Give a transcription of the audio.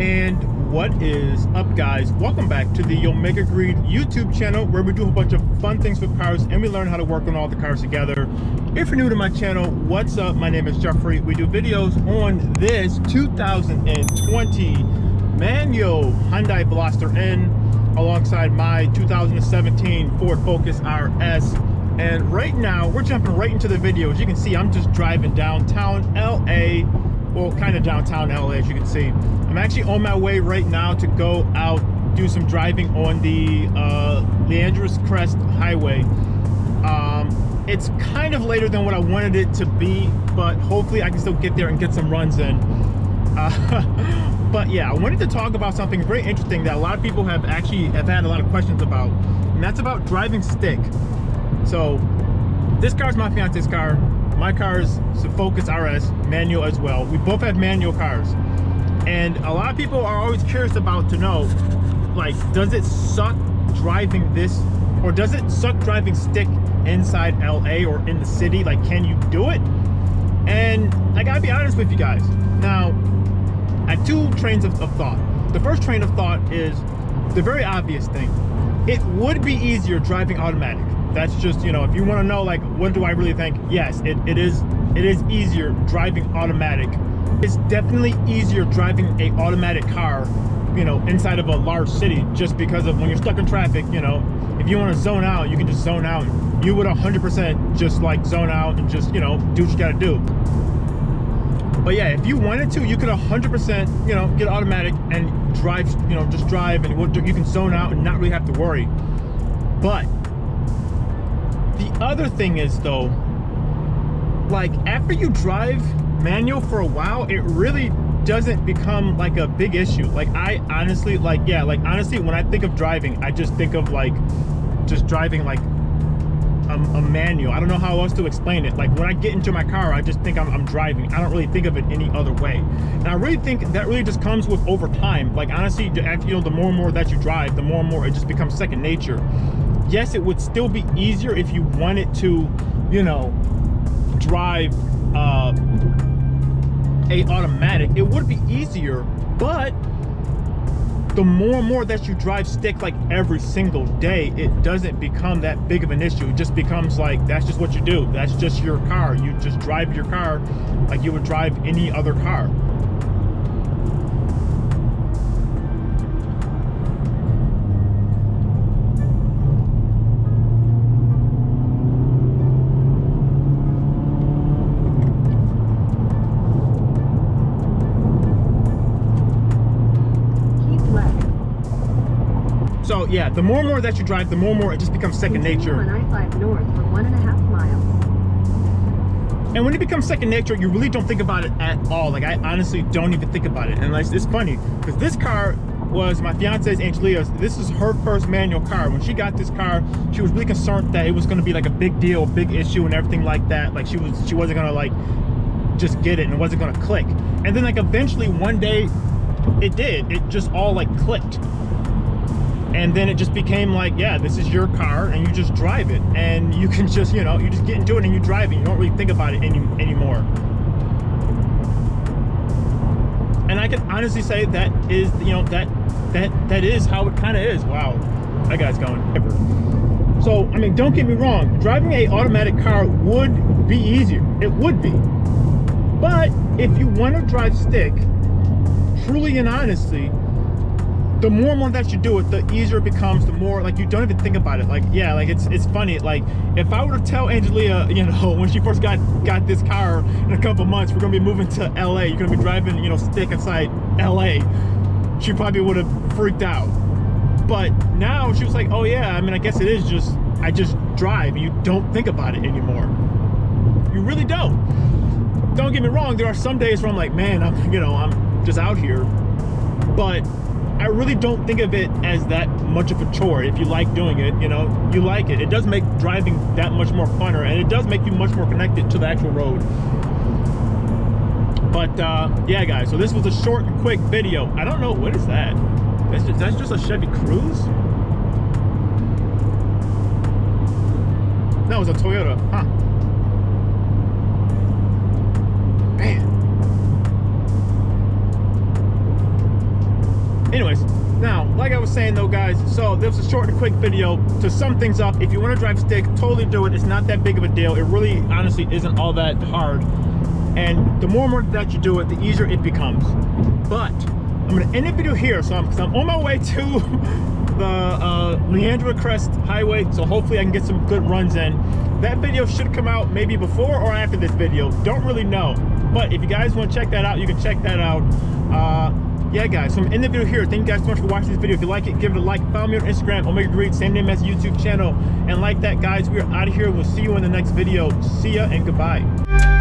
And what is up, guys? Welcome back to the OmegaGreed YouTube channel, where we do a bunch of fun things with cars and we learn how to work on all the cars together. If you're new to my channel, what's up? My name is Jeffrey. We do videos on this 2020 manual Hyundai Veloster N alongside my 2017 Ford Focus RS. And right now we're jumping right into the video. As you can see, I'm just driving downtown LA. Well, kind of downtown LA, as you can see. I'm actually on my way right now to go out, do some driving on the Leandros Crest Highway. It's kind of later than what I wanted it to be, but hopefully I can still get there and get some runs in. But yeah, I wanted to talk about something very interesting that a lot of people have had a lot of questions about, and that's about driving stick. So this car is my fiance's car. My car is a Focus RS, manual as well. We both have manual cars. And a lot of people are always curious about to know, like, does it suck driving this, or does it suck driving stick inside LA or in the city? Like, can you do it? And I gotta be honest with you guys. Now, I have two trains of thought. The first train of thought is the very obvious thing. It would be easier driving automatic. That's just, you know, if you want to know, like, what do I really think? Yes, it is easier driving automatic. It's definitely easier driving a automatic car, you know, inside of a large city, just because of when you're stuck in traffic, you know, if you want to zone out, you can just zone out. You would 100% just like zone out and just, you know, do what you got to do. But yeah, if you wanted to, you could 100%, you know, get automatic and drive, you know, just drive, and you can zone out and not really have to worry. But the other thing is, though, like, after you drive manual for a while, it really doesn't become like a big issue. Like, I honestly, like, yeah, like, honestly, when I think of driving, I just think of like just driving like a manual. I don't know how else to explain it. Like, when I get into my car, I just think I'm driving. I don't really think of it any other way. And I really think that really just comes with over time. Like, honestly, you know, the more and more that you drive, the more and more it just becomes second nature. Yes, it would still be easier if you wanted to, you know, drive a automatic. It would be easier, but the more and more that you drive stick, like, every single day, it doesn't become that big of an issue. It just becomes like, that's just what you do. That's just your car. You just drive your car like you would drive any other car. So yeah, the more and more that you drive, the more and more it just becomes second nature. On I-5 north for 1.5 miles. And when it becomes second nature, you really don't think about it at all. Like, I honestly don't even think about it. And like, it's funny because this car was my fiance's, Angelia's. This is her first manual car. When she got this car, she was really concerned that it was going to be like a big deal, a big issue, and everything like that. Like, she wasn't gonna like just get it, and it wasn't gonna click. And then, like, eventually one day, it did. It just all like clicked. And then it just became like, yeah, this is your car and you just drive it, and you can just, you know, you just get into it and you drive it. You don't really think about it anymore. And I can honestly say that is, you know, that is how it kind of is. Wow, that guy's going. So, I mean, don't get me wrong, driving a automatic car would be easier. It would be. But if you want to drive stick, truly and honestly, the more and more that you do it, the easier it becomes. The more, like, you don't even think about it. Like, yeah, like, it's funny. Like, if I were to tell Angelia, you know, when she first got this car, in a couple months, we're gonna be moving to LA, you're gonna be driving, you know, stick inside LA, she probably would have freaked out. But now she was like, oh yeah, I mean, I guess it is just, I just drive, and you don't think about it anymore. You really don't. Don't get me wrong, there are some days where I'm like, man, I'm just out here, but I really don't think of it as that much of a chore. If you like doing it, you know, you like it. It does make driving that much more funner, and it does make you much more connected to the actual road. But yeah, guys, so this was a short and quick video. I don't know, what is that? That's just a Chevy Cruze? No, it was a Toyota, huh? Man. Anyways, now, like I was saying though, guys, so this was a short and quick video to sum things up. If you want to drive stick, totally do it. It's not that big of a deal. It really, honestly, isn't all that hard. And the more and more that you do it, the easier it becomes. But I'm going to end the video here. So I'm on my way to the Leandra Crest Highway. So hopefully I can get some good runs in. That video should come out maybe before or after this video. Don't really know. But if you guys want to check that out, you can check that out. Yeah, guys, so I'm in the video here. Thank you guys so much for watching this video. If you like it, give it a like. Follow me on Instagram, OmegaGreed, same name as the YouTube channel. And like that, guys, we are out of here. We'll see you in the next video. See ya and goodbye.